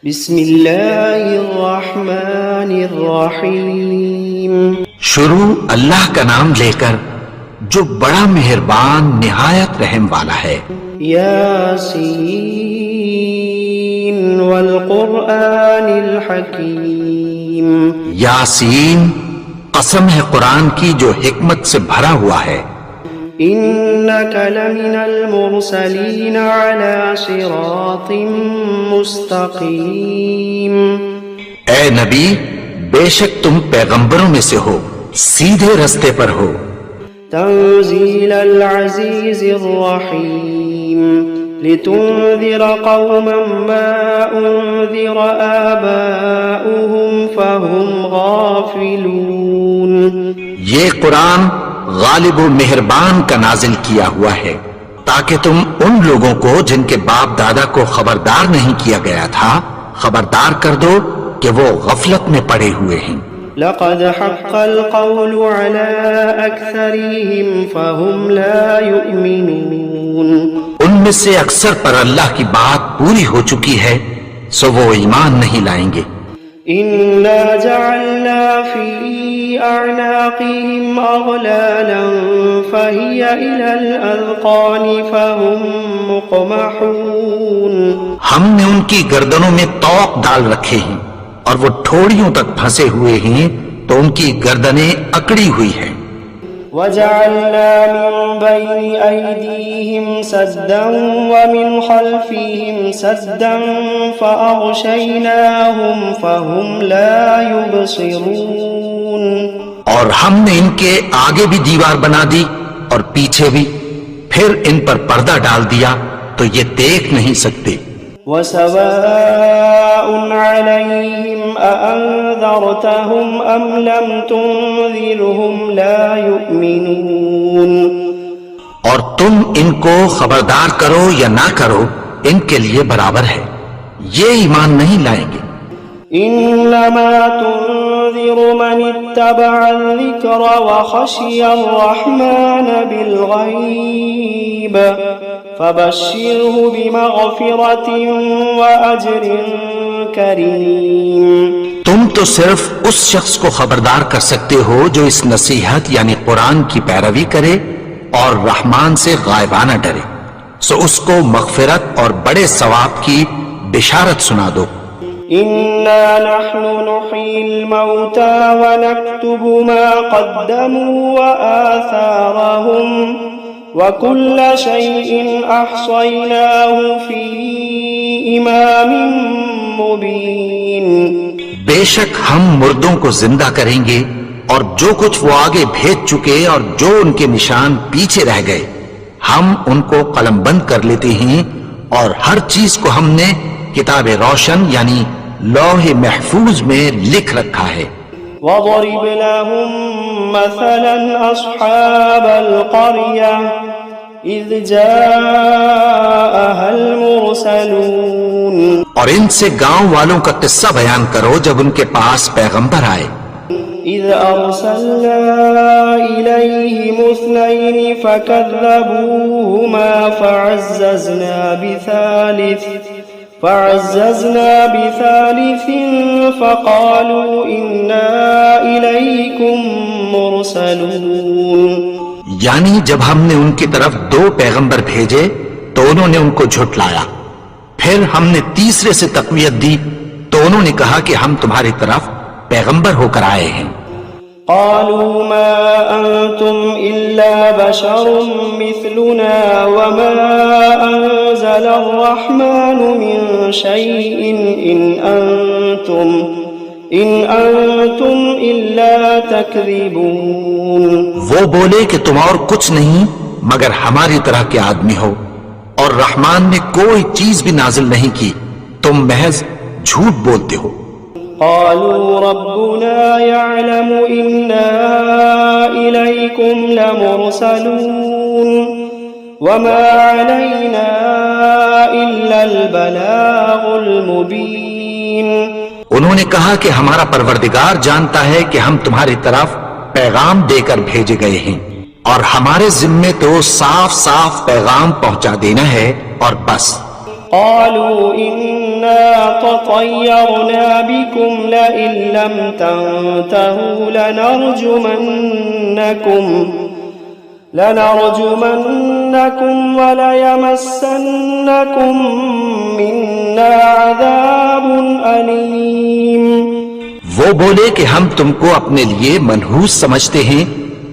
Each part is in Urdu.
بسم اللہ الرحمن الرحیم۔ شروع اللہ کا نام لے کر جو بڑا مہربان نہایت رحم والا ہے۔ یاسین والقرآن الحکیم۔ یاسین، قسم ہے قرآن کی جو حکمت سے بھرا ہوا ہے۔ انک لمن المرسلین علی صراط مستقیم۔ اے نبی، بے شک تم پیغمبروں میں سے ہو، سیدھے رستے پر ہو۔ تنزیل العزیز الرحیم۔ لتنذر قوما ما انذر آباؤهم فهم غافلون۔ یہ قرآن غالب و مہربان کا نازل کیا ہوا ہے تاکہ تم ان لوگوں کو جن کے باپ دادا کو خبردار نہیں کیا گیا تھا خبردار کر دو کہ وہ غفلت میں پڑے ہوئے ہیں۔ لقد حق القول على أكثرهم فهم لا يؤمنون۔ ان میں سے اکثر پر اللہ کی بات پوری ہو چکی ہے سو وہ ایمان نہیں لائیں گے۔ إنا جعلنا في أعناقهم أغلالا فهي إلى الأذقان فهم مقمحون۔ ہم نے ان کی گردنوں میں طوق ڈال رکھے ہیں اور وہ ٹھوڑیوں تک پھنسے ہوئے ہیں تو ان کی گردنیں اکڑی ہوئی ہیں۔ وجعلنا من بين أيديهم سدا ومن خلفهم سدا فأغشيناهم فهم لا يبصرون۔ اور ہم نے ان کے آگے بھی دیوار بنا دی اور پیچھے بھی، پھر ان پر پردہ ڈال دیا تو یہ دیکھ نہیں سکتے۔ وسواء عليهم أأنذرتهم أم لم تنذرهم لا يؤمنون۔ اور تم ان کو خبردار کرو یا نہ کرو ان کے لیے برابر ہے، یہ ایمان نہیں لائیں گے۔ إنما تنذر من اتبع الذكر وخشي الرحمن بالغيب فبشره بمغفرة وأجر كريم۔ تم تو صرف اس شخص کو خبردار کر سکتے ہو جو اس نصیحت یعنی قرآن کی پیروی کرے اور رحمان سے غائبانہ ڈرے، سو اس کو مغفرت اور بڑے ثواب کی بشارت سنا دو۔ إنا نحن نحيي الموتى ونكتب ما قدموا وآثارهم وكل شيء أحصيناه في إمام مبين۔ بے شک ہم مردوں کو زندہ کریں گے اور جو کچھ وہ آگے بھیج چکے اور جو ان کے نشان پیچھے رہ گئے ہم ان کو قلم بند کر لیتے ہیں، اور ہر چیز کو ہم نے کتاب روشن یعنی لوح محفوظ میں لکھ رکھا ہے۔ وَضَرِبْ لَهُمْ مَثَلًا أَصْحَابَ الْقَرْيَةِ إِذْ جَاءَهَا الْمُرْسَلُونَ۔ اور ان سے گاؤں والوں کا قصہ بیان کرو جب ان کے پاس پیغمبر آئے۔ إِذْ أَرْسَلْنَا إِلَيْهِمُ اثْنَيْنِ فَكَذَّبُوهُمَا فعززنا بثالث فقالوا إنا إليكم مرسلون۔ یعنی جب ہم نے ان کی طرف دو پیغمبر بھیجے تو انہوں نے ان کو جھٹلایا، پھر ہم نے تیسرے سے تقویت دی تو انہوں نے کہا کہ ہم تمہاری طرف پیغمبر ہو کر آئے ہیں۔ قالوا ما أنتم إلا بشر مثلنا وما أنزل الرحمن من شيء إن أنتم إلا تكذبون۔ وہ بولے کہ تم اور کچھ نہیں مگر ہماری طرح کے آدمی ہو، اور رحمان نے کوئی چیز بھی نازل نہیں کی، تم محض جھوٹ بولتے ہو۔ قالوا ربنا يعلم إنا إليكم لمرسلون وما علينا إلا البلاغ المبين۔ انہوں نے کہا کہ ہمارا پروردگار جانتا ہے کہ ہم تمہاری طرف پیغام دے کر بھیجے گئے ہیں، اور ہمارے ذمے تو صاف صاف پیغام پہنچا دینا ہے اور بس۔ قالوا إنا تطيرنا بكم لئن لم تنتهوا لنرجمنكم وليمسنكم منا عذاب أليم. وہ بولے کہ ہم تم کو اپنے لیے منحوس سمجھتے ہیں،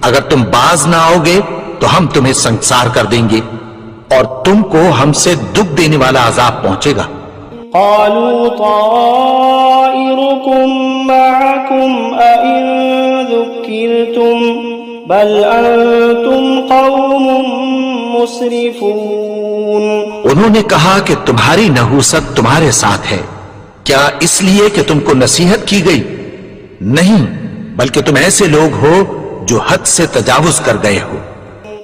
اگر تم باز نہ آؤ گے تو ہم تمہیں سنسار کر دیں گے اور تم کو ہم سے دکھ دینے والا عذاب پہنچے گا. قالوا طائركم معكم أئن ذكرتم بل أنتم قوم مسرفون. انہوں نے کہا کہ تمہاری نحوست تمہارے ساتھ ہے، کیا اس لیے کہ تم کو نصیحت کی گئی؟ نہیں، بلکہ تم ایسے لوگ ہو جو حد سے تجاوز کر گئے ہو.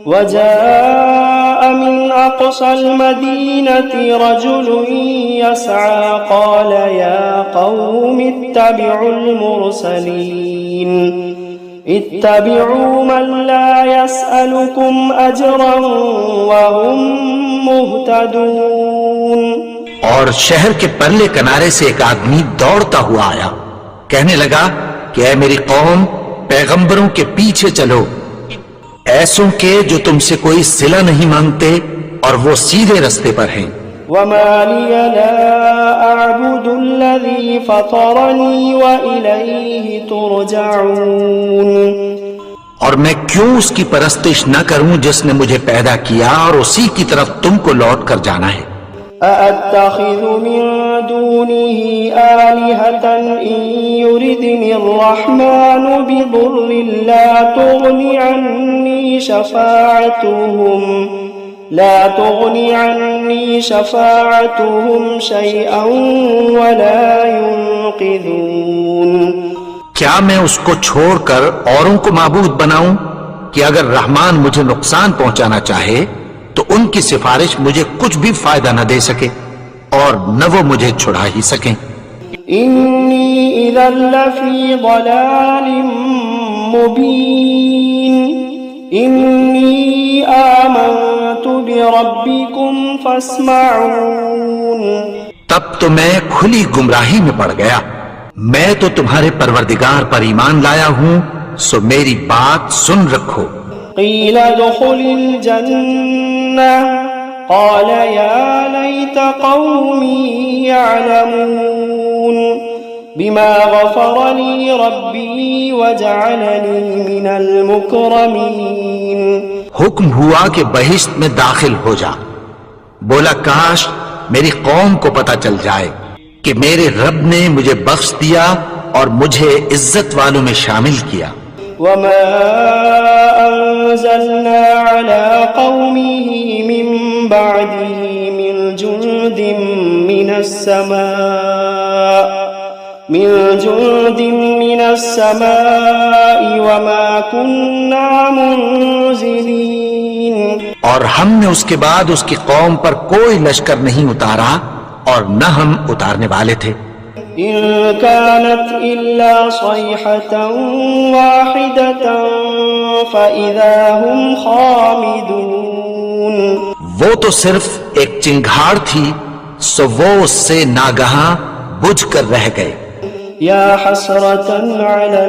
وجاء من أقصى المدينة رجل يسعى قال يا قوم اتبعوا المرسلين اتبعوا من لا يسألكم أجرا وهم مهتدون. اور شہر کے پرلے کنارے سے ایک آدمی دوڑتا ہوا آیا، کہنے لگا کہ اے میری قوم، پیغمبروں کے پیچھے چلو، ایسوں کے جو تم سے کوئی صلہ نہیں مانگتے اور وہ سیدھے رستے پر ہیں. وما لي لا أعبد الذي فطرني وإليه ترجعون. اور میں کیوں اس کی پرستش نہ کروں جس نے مجھے پیدا کیا اور اسی کی طرف تم کو لوٹ کر جانا ہے. أأتخذ من دونه آلهة إن يردني الرحمن بضر لا تغني عني شفاعتهم شيئا ولا ينقذون. کیا میں اس کو چھوڑ کر اوروں کو معبود بناؤں کہ اگر رحمان مجھے نقصان پہنچانا چاہے تو ان کی سفارش مجھے کچھ بھی فائدہ نہ دے سکے اور نہ وہ مجھے چھڑا ہی سکیں. إني إذا لفي ضلال مبين. إني آمنت بربكم فاسمعون. تب تو میں کھلی گمراہی میں پڑ گیا. میں تو تمہارے پروردگار پر ایمان لایا ہوں، سو میری بات سن رکھو. قيل ادخل الجنة قال يا ليت قومي يعلمون بما غفر لي ربي وجعلني من المكرمين. حکم ہوا کہ بہشت میں داخل ہو جا. بولا کاش میری قوم کو پتہ چل جائے کہ میرے رب نے مجھے بخش دیا اور مجھے عزت والوں میں شامل کیا. وما أنزلنا على قومه من بعده من جند من السماء وما كنا منزلين. اور ہم نے اس کے بعد اس کی قوم پر کوئی لشکر نہیں اتارا اور نہ ہم اتارنے والے تھے. إن كانت إلا صيحة واحدة فإذا هم خامدون. وہ تو صرف ایک چنگھاڑ تھی، سو وہ اس سے ناگہاں بجھ کر رہ گئے. يا حسرة على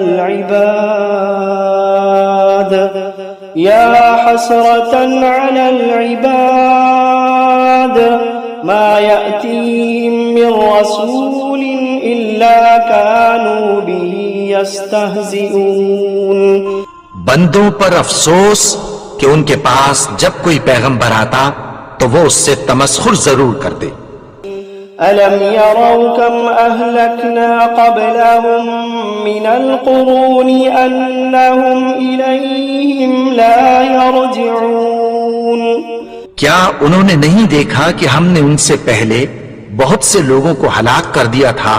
العباد ما يأتيهم من رسول إلا كانوا به يستهزئون. بندوں پر افسوس کہ ان کے پاس جب کوئی پیغمبر آتا تو وہ اس سے تمسخر ضرور کرتے. ألم يروا كم أهلكنا قبلهم من القرون أنهم إليهم لا يرجعون. کیا انہوں نے نہیں دیکھا کہ ہم نے ان سے پہلے بہت سے لوگوں کو ہلاک کر دیا تھا،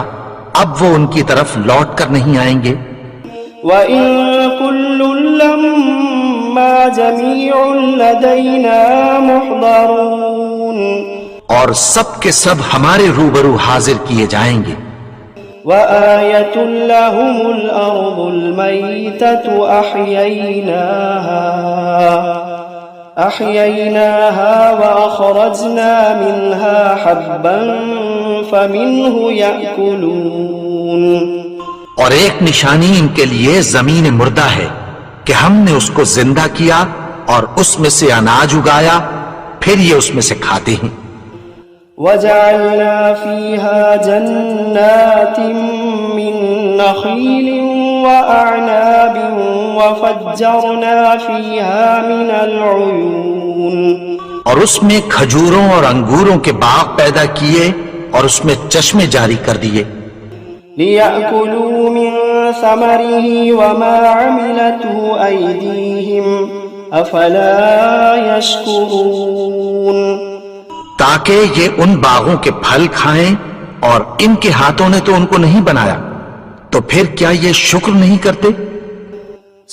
اب وہ ان کی طرف لوٹ کر نہیں آئیں گے. وَإِن كُلٌّ لَّمَّا جَمِيعٌ لَّدَيْنَا مُحْضَرُونَ. اور سب کے سب ہمارے روبرو حاضر کیے جائیں گے. وَآيَةٌ لَّهُمُ الْأَرْضُ الْمَيْتَةُ أحييناها وأخرجنا منها حبا فمنه يأكلون اور ایک نشانی ان کے لیے زمین مردہ ہے کہ ہم نے اس کو زندہ کیا اور اس میں سے اناج اگایا، پھر یہ اس میں سے کھاتے ہیں۔ وجعلنا فيها جنات من نخيل وأعناب وفجرنا فيها من العيون اور اس میں کھجوروں اور انگوروں کے باغ پیدا کیے اور اس میں چشمے جاری کر دیے، ليأكلوا من ثمره وما عملته أيديهم أفلا يشكرون تاکہ یہ ان باغوں کے پھل کھائیں، اور ان کے ہاتھوں نے تو ان کو نہیں بنایا، تو پھر کیا یہ شکر نہیں کرتے؟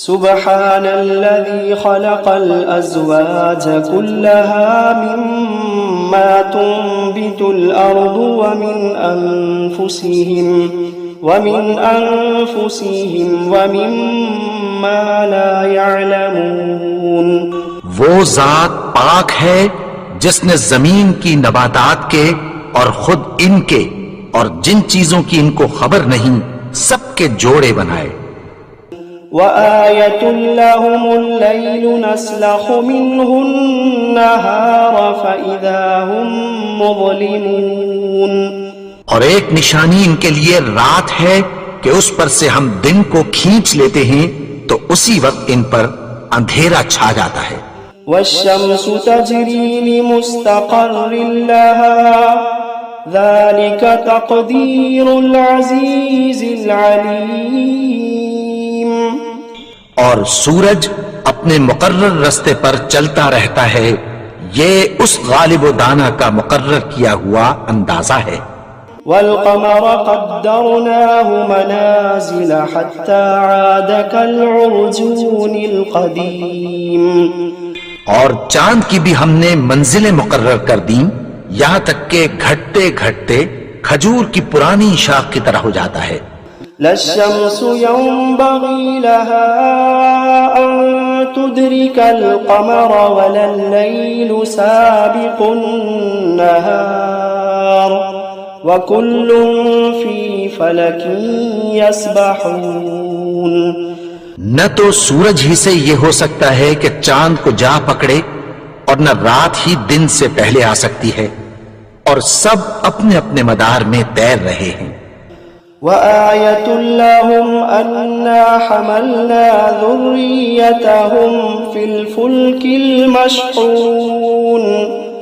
سبحان الذي خلق الأزواج كلها مما تنبت الأرض ومن أنفسهم ومما لا يعلمون وہ ذات پاک ہے جس نے زمین کی نباتات کے اور خود ان کے اور جن چیزوں کی ان کو خبر نہیں سب کے جوڑے بنائے۔ وآية لهم الليل نسلخ منه النهار فإذا هم مظلمون اور ایک نشانی ان کے لیے رات ہے کہ اس پر سے ہم دن کو کھینچ لیتے ہیں تو اسی وقت ان پر اندھیرا چھا جاتا ہے۔ والشمس تجري لمستقر لها ذلك تقدير العزيز العليم اور سورج اپنے مقرر رستے پر چلتا رہتا ہے، یہ اس غالب و دانا کا مقرر کیا ہوا اندازہ ہے۔ والقمر قدرناه منازل حتى عاد كالعرجون القديم اور چاند کی بھی ہم نے منزلیں مقرر کر دیں یہاں تک کہ گھٹتے گھٹتے کھجور کی پرانی شاخ کی طرح ہو جاتا ہے۔ لا الشمس ينبغي لها أن تدرك القمر ولا الليل سابق النهار وكل في فلك يسبحون نہ تو سورج ہی سے یہ ہو سکتا ہے کہ چاند کو جا پکڑے، اور نہ رات ہی دن سے پہلے آ سکتی ہے، اور سب اپنے اپنے مدار میں تیر رہے ہیں۔ وآية لهم أنا حملنا ذريتهم في الفلك المشحون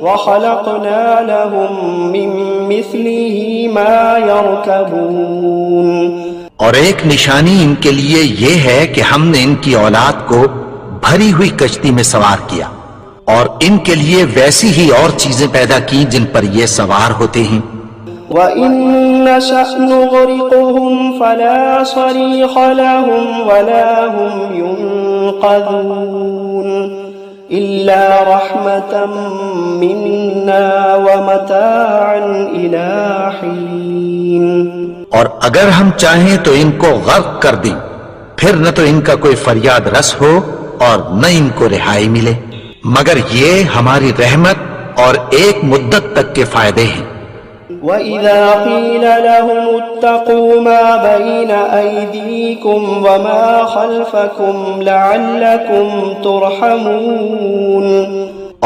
وخلقنا لهم من مثله ما يركبون اور ایک نشانی ان کے لیے یہ ہے کہ ہم نے ان کی اولاد کو بھری ہوئی کشتی میں سوار کیا، اور ان کے لیے ویسی ہی اور چیزیں پیدا کی جن پر یہ سوار ہوتے ہیں۔ وَإِن نَّشَأْ نُغْرِقْهُمْ فَلَا صَرِيخَ لَهُمْ وَلَا هُمْ يُنقَذُونَ إِلَّا رَحْمَةً مِنَّا وَمَتَاعًا إِلَىٰ حِينٍ اور اگر ہم چاہیں تو ان کو غرق کر دیں، پھر نہ تو ان کا کوئی فریاد رس ہو اور نہ ان کو رہائی ملے، مگر یہ ہماری رحمت اور ایک مدت تک کے فائدے ہیں۔ وَإِذَا قِيلَ لَهُمُ اتَّقُوا مَا بَيْنَ أَيْدِيكُمْ وَمَا خَلْفَكُمْ لَعَلَّكُمْ تُرْحَمُونَ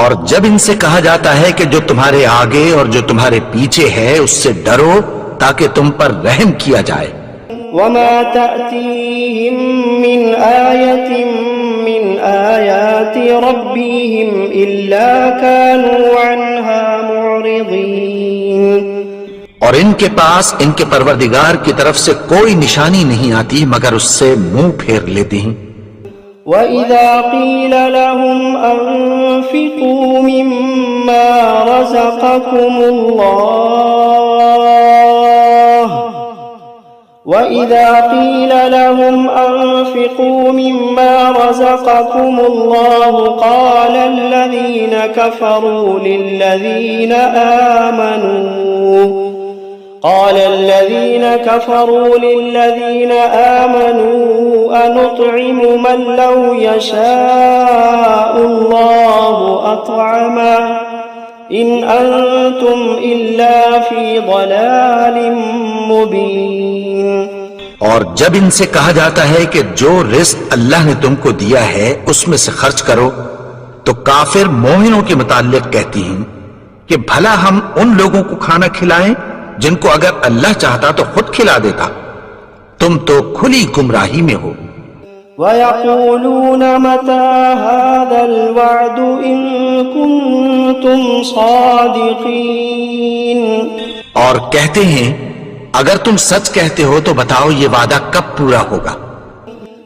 اور جب ان سے کہا جاتا ہے کہ جو تمہارے آگے اور جو تمہارے پیچھے ہے اس سے ڈرو تاکہ تم پر رحم کیا جائے۔ وَمَا تَأْتِيهِم مِّنْ آيَةٍ مِّنْ آيَاتِ رَبِّهِمْ إِلَّا كَانُوا عَنْهَا مُعْرِضِينَ اور ان کے پاس ان کے پروردگار کی طرف سے کوئی نشانی نہیں آتی مگر اس سے منہ پھیر لیتے ہیں۔ وَإِذَا قِيلَ لَهُمْ أَنفِقُوا مِمَّا رَزَقَكُمُ اللَّهُ قَالَ الَّذِينَ كَفَرُوا لِلَّذِينَ آمَنُوا أَنُطْعِمُ مَن لَّوْ يَشَاءُ اللَّهُ أَطْعَمَهُ إن أنتم إلا في ضلال مبين. اور جب ان سے کہا جاتا ہے کہ جو رزق اللہ نے تم کو دیا ہے اس میں سے خرچ کرو، تو کافر مومنوں کے متعلق کہتی ہیں کہ بھلا ہم ان لوگوں کو کھانا کھلائیں جن کو اگر اللہ چاہتا تو خود کھلا دیتا، تم تو کھلی گمراہی میں ہو۔ وَيَقُولُونَ مَتَى هَذَا الْوَعْدُ إِن كُنتُمْ صَادِقِينَ. اور کہتے ہیں اگر تم سچ کہتے ہو تو بتاؤ یہ وعدہ کب پورا ہوگا؟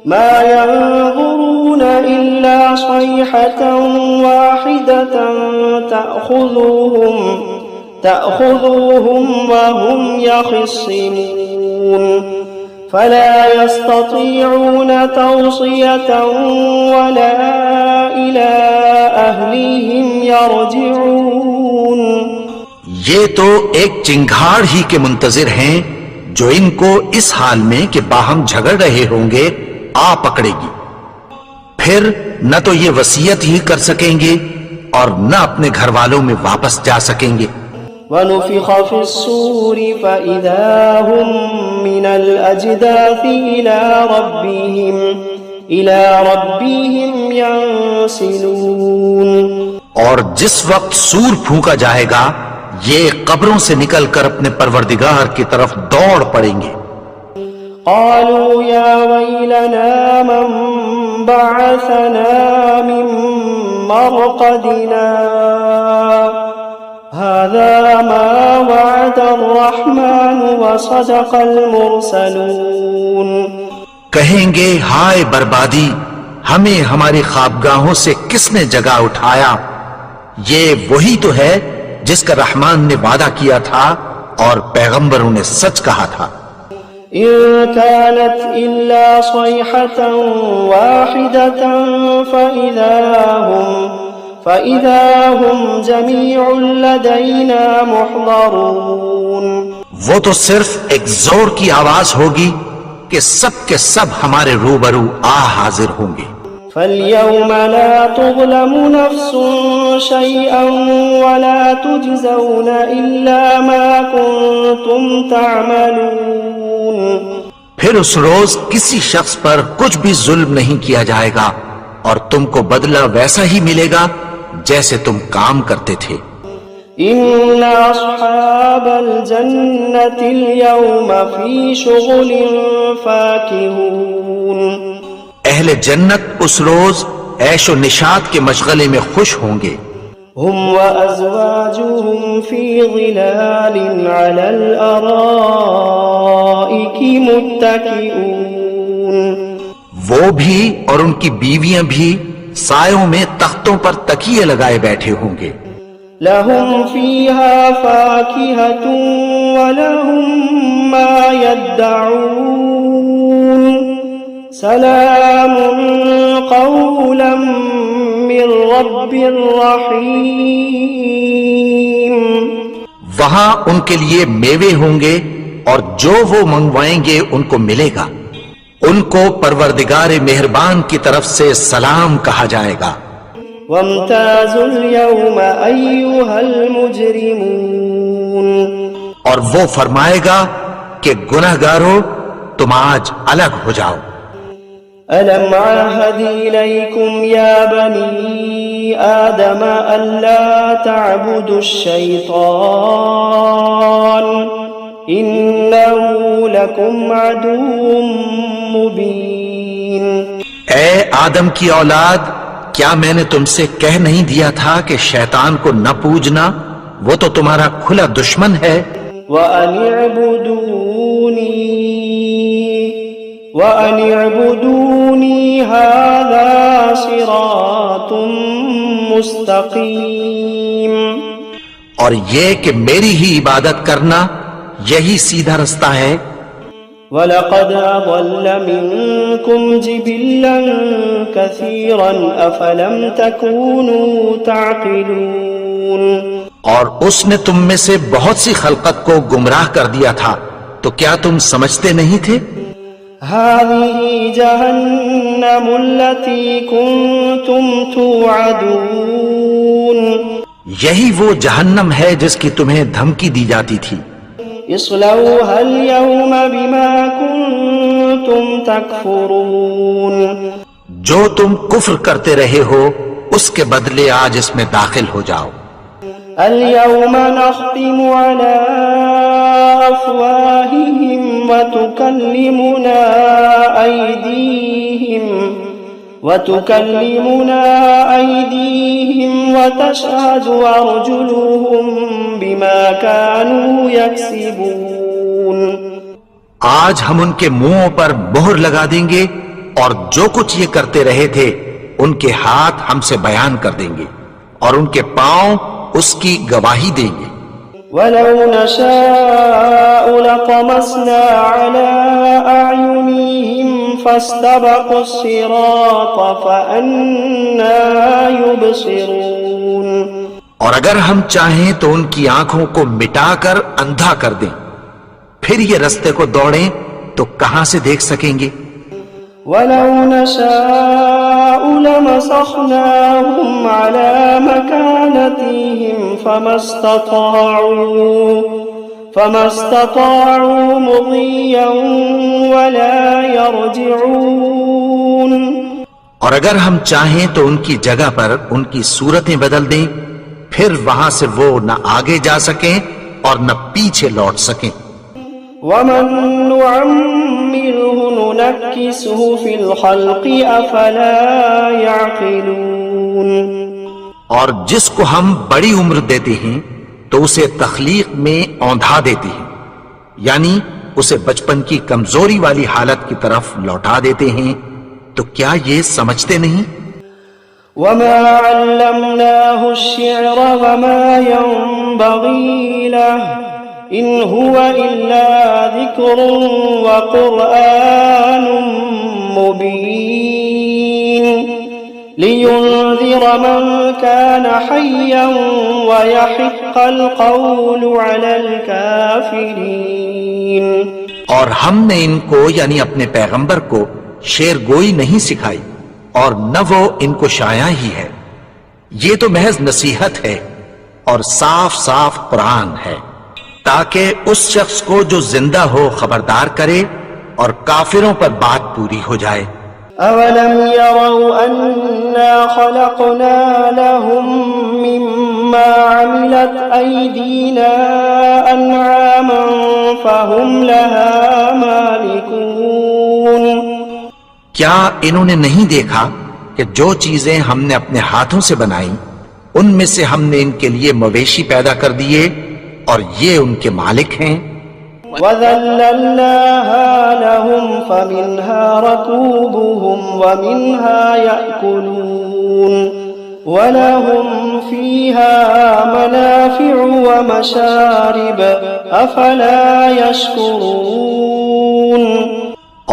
مَا يَنظُرُونَ إِلَّا صَيْحَةً وَاحِدَةً تَأْخُذُوهُمْ وَهُمْ يَخِصِّمُونَ فَلَا يَسْتَطِيعُونَ تَوْصِيَةً وَلَا إِلَىٰ أَهْلِهِمْ يَرْجِعُونَ. یہ تو ایک چنگھاڑ ہی کے منتظر ہیں جو ان کو اس حال میں کہ باہم جھگڑ رہے ہوں گے آ پکڑے گی، پھر نہ تو یہ وصیت ہی کر سکیں گے اور نہ اپنے گھر والوں میں واپس جا سکیں گے۔ وَنُفِخَ فِي الصُّورِ فَإِذَا هُمْ مِنَ الْأَجْدَاثِ إِلَىٰ رَبِّهِمْ يَنسِلُونَ. اور جس وقت سور پھونکا جائے گا یہ قبروں سے نکل کر اپنے پروردگار کی طرف دوڑ پڑیں گے۔ قالوا يا ويلنا من بعثنا من مرقدنا هذا ما وعد الرحمن وصدق المرسلون. کہیں گے ہائے بربادی، ہمیں ہماری خوابگاہوں سے کس نے جگا اٹھایا؟ یہ وہی تو ہے جس کا رحمان نے وعدہ کیا تھا اور پیغمبروں نے سچ کہا تھا۔ إن كانت إلا صيحة واحدة فإذا هم جميع لدينا محضرون. وہ تو صرف ایک زور کی آواز ہوگی کہ سب کے سب ہمارے روبرو حاضر ہوں گے۔ فَالْيَوْمَ لَا تُظْلَمُ نَفْسٌ شَيْئًا وَلَا تُجْزَوْنَ إِلَّا مَا كُنتُمْ تَعْمَلُونَ. پھر اس روز کسی شخص پر کچھ بھی ظلم نہیں کیا جائے گا اور تم کو بدلہ ویسا ہی ملے گا جیسے تم کام کرتے تھے۔ إِنَّ أَصْحَابَ الْجَنَّةِ الْيَوْمَ فِي شُغُلٍ فَاكِهُونَ. اہل جنت اس روز عیش و نشاط کے مشغلے میں خوش ہوں گے۔ هم وأزواجهم في ظلال على الأرائك متكئون. وہ بھی اور ان کی بیویاں بھی سایوں میں تختوں پر تکیے لگائے بیٹھے ہوں گے۔ لهم فيها فاكهة ولهم ما يدعون سلام قولا من رب رحيم. وہاں ان کے لیے میوے ہوں گے اور جو وہ منگوائیں گے ان کو ملے گا، ان کو پروردگار مہربان کی طرف سے سلام کہا جائے گا۔ وامتازوا اليوم أيها المجرمون. اور وہ فرمائے گا کہ گنہگارو تم آج الگ ہو جاؤ۔ ألم عهد إليكم يا بني آدم ألا تعبدوا الشيطان إنه لكم عدو مبين. اے آدم کی اولاد، کیا میں نے تم سے کہہ نہیں دیا تھا کہ شیطان کو نہ پوجنا، وہ تو تمہارا کھلا دشمن ہے۔ وَأَنِ اعْبُدُونِي هَذَا صِرَاطٌ مُسْتَقِيمٌ. اور یہ کہ میری ہی عبادت کرنا یہی سیدھا رستہ ہے۔ وَلَقَدْ أَضَلَّ مِنكُمْ جِبِلًّا كَثِيرًا أَفَلَمْ تَكُونُوا تَعْقِلُونَ. اور اس نے تم میں سے بہت سی خلقت کو گمراہ کر دیا تھا، تو کیا تم سمجھتے نہیں تھے؟ هَذِهِ جَهَنَّمُ الَّتِي كُنتُمْ تُوعَدُونَ. یہی وہ جہنم ہے جس کی تمہیں دھمکی دی جاتی تھی. اصلوها اليوم بما كنتم تكفرون. جو تم کفر کرتے رہے ہو اس کے بدلے آج اس میں داخل ہو جاؤ. اليوم نختم على أفواههم وتكلمنا أيديهم وتشهد أرجلهم بما كانوا يكسبون. آج ہم ان کے منہوں پر مہر لگا دیں گے اور جو کچھ یہ کرتے رہے تھے ان کے ہاتھ ہم سے بیان کر دیں گے اور ان کے پاؤں اس کی گواہی دیں گے. ولو نشاء لطمسنا على أعينهم فاستبقوا الصراط فأنى يبصرون. اور اگر ہم چاہیں تو ان کی آنکھوں کو مٹا کر اندھا کر دیں، پھر یہ رستے کو دوڑیں تو کہاں سے دیکھ سکیں گے. ولو نشاء لمسخناهم على مكانتهم فما استطاعوا مضيا ولا يرجعون. اور اگر ہم چاہیں تو ان کی جگہ پر ان کی صورتیں بدل دیں، پھر وہاں سے وہ نہ آگے جا سکیں اور نہ پیچھے لوٹ سکیں. ومن نعمره ننكسه في الخلق افلا يعقلون. اور جس کو ہم بڑی عمر دیتے ہیں تو اسے تخلیق میں اوندھا دیتے ہیں، یعنی اسے بچپن کی کمزوری والی حالت کی طرف لوٹا دیتے ہیں. تو کیا یہ سمجھتے نہیں؟ وما علمناه الشعر وما ينبغي له إن هو إلا ذكر وقرآن مبين لينذر من كان حيا ويحق القول على الكافرين. اور ہم نے ان کو یعنی اپنے پیغمبر کو شعر گوئی نہیں سکھائی اور نہ وہ ان کو شاعر ہی ہے. یہ تو محض نصیحت ہے اور صاف صاف قرآن ہے تاکہ اس شخص کو جو زندہ ہو خبردار کرے اور کافروں پر بات پوری ہو جائے. أولم يروا أنا خلقنا لهم مما عملت أيدينا أنعاما فهم لها مالكون. کیا انہوں نے نہیں دیکھا کہ جو چیزیں ہم نے اپنے ہاتھوں سے بنائیں ان میں سے ہم نے ان کے لیے مویشی پیدا کر دیے اور یہ ان کے مالک ہیں. وَذَلَّلْنَاهَا لَهُمْ فَمِنْهَا رَكُوبُهُمْ وَمِنْهَا يَأْكُلُونَ وَلَهُمْ فِيهَا مَنَافِعُ وَمَشَارِبُ أَفَلَا يَشْكُرُونَ.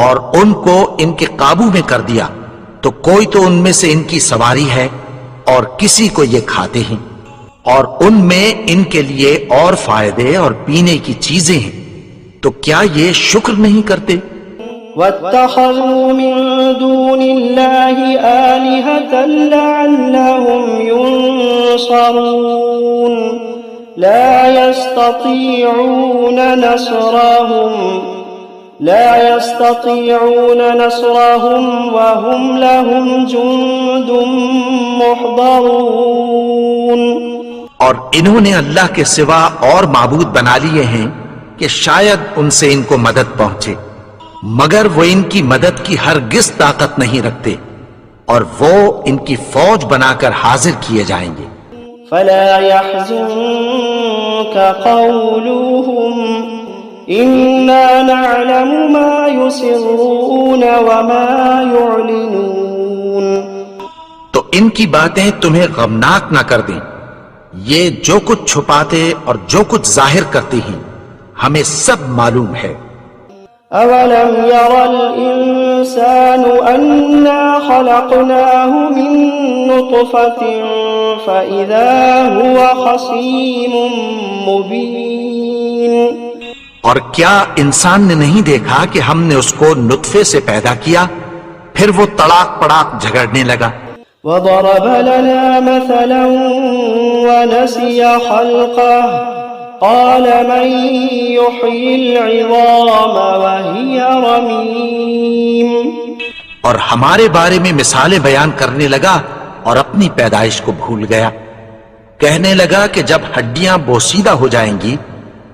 اور ان کو ان کے قابو میں کر دیا تو کوئی تو ان میں سے ان کی سواری ہے اور کسی کو یہ کھاتے ہیں اور ان میں ان کے لیے اور فائدے اور پینے کی چیزیں ہیں. تو کیا یہ شکر نہیں کرتے؟ وَاتَّخَذُوا مِن دُونِ اللَّهِ آلِهَةً لَعَلَّهُمْ يُنصَرُونَ لَا يَسْتَطِيعُونَ نَصْرَهُمْ وَهُمْ لَهُمْ جُندٌ مُحْضَرُونَ. اور انہوں نے اللہ کے سوا اور معبود بنا لیے ہیں کہ شاید ان سے ان کو مدد پہنچے، مگر وہ ان کی مدد کی ہرگز طاقت نہیں رکھتے اور وہ ان کی فوج بنا کر حاضر کیے جائیں گے. فلا يحزنك قولهم إنا نعلم ما يسرون وما يعلنون. تو ان کی باتیں تمہیں غمناک نہ کر دیں، یہ جو کچھ چھپاتے اور جو کچھ ظاہر کرتے ہیں ہمیں سب معلوم ہے. أولم ير الإنسان أنا خلقناه من نطفة فإذا هو خصيم مبين. اور کیا انسان نے نہیں دیکھا کہ ہم نے اس کو نطفے سے پیدا کیا پھر وہ تڑاک پڑاک جھگڑنے لگا. وضرب لنا مثلا ونسي خلقه قال من يحيي العظام وهي رميم. اور ہمارے بارے میں مثالیں بیان کرنے لگا اور اپنی پیدائش کو بھول گیا. کہنے لگا کہ جب ہڈیاں بوسیدہ ہو جائیں گی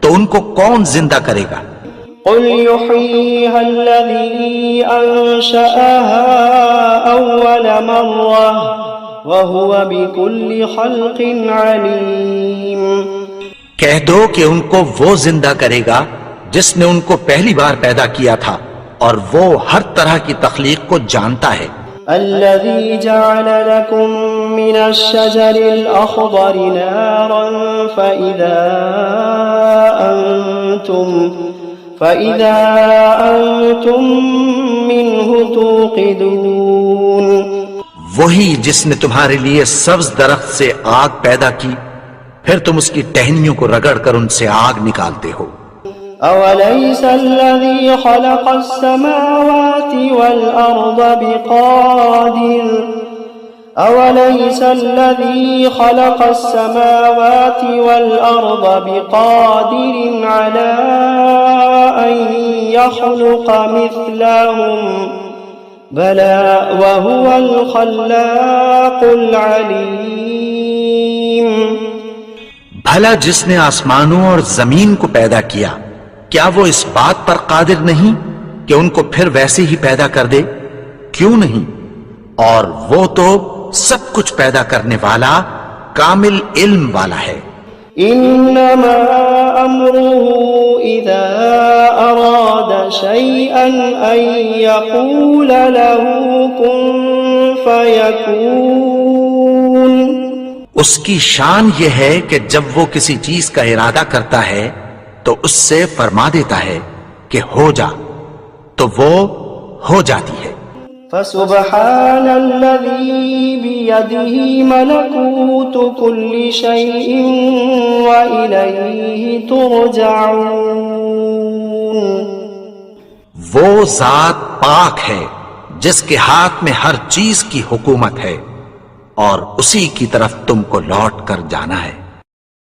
تو ان کو کون زندہ کرے گا؟ قل يحييها الذي أنشأها أول مرة وهو بكل خلق عليم. کہہ دو کہ ان کو وہ زندہ کرے گا جس نے ان کو پہلی بار پیدا کیا تھا اور وہ ہر طرح کی تخلیق کو جانتا ہے. الذي جعل لكم من الشجر الأخضر نارا فإذا أنتم منه توقدون. وہی جس نے تمہارے لیے سبز درخت سے آگ پیدا کی پھر تم اس کی ٹہنیوں کو رگڑ کر ان سے آگ نکالتے ہو. أوليس الذي خلق السماوات والأرض بقادر على أن يخلق مثلهم بلى وهو الخلاق العليم. بھلا جس نے آسمانوں اور زمین کو پیدا کیا کیا وہ اس بات پر قادر نہیں کہ ان کو پھر ویسے ہی پیدا کر دے؟ کیوں نہیں؟ اور وہ تو سب کچھ پیدا کرنے والا کامل علم والا ہے. انما امره اذا اراد شيئا ان يقول له كن فيكون. اس کی شان یہ ہے کہ جب وہ کسی چیز کا ارادہ کرتا ہے تو اس سے فرما دیتا ہے کہ ہو جا تو وہ ہو جاتی ہے. فسبحان الذي بيده ملكوت كل شيء وإليه ترجعون. وہ ذات پاک ہے جس کے ہاتھ میں ہر چیز کی حکومت ہے اور اسی کی طرف تم کو لوٹ کر جانا ہے.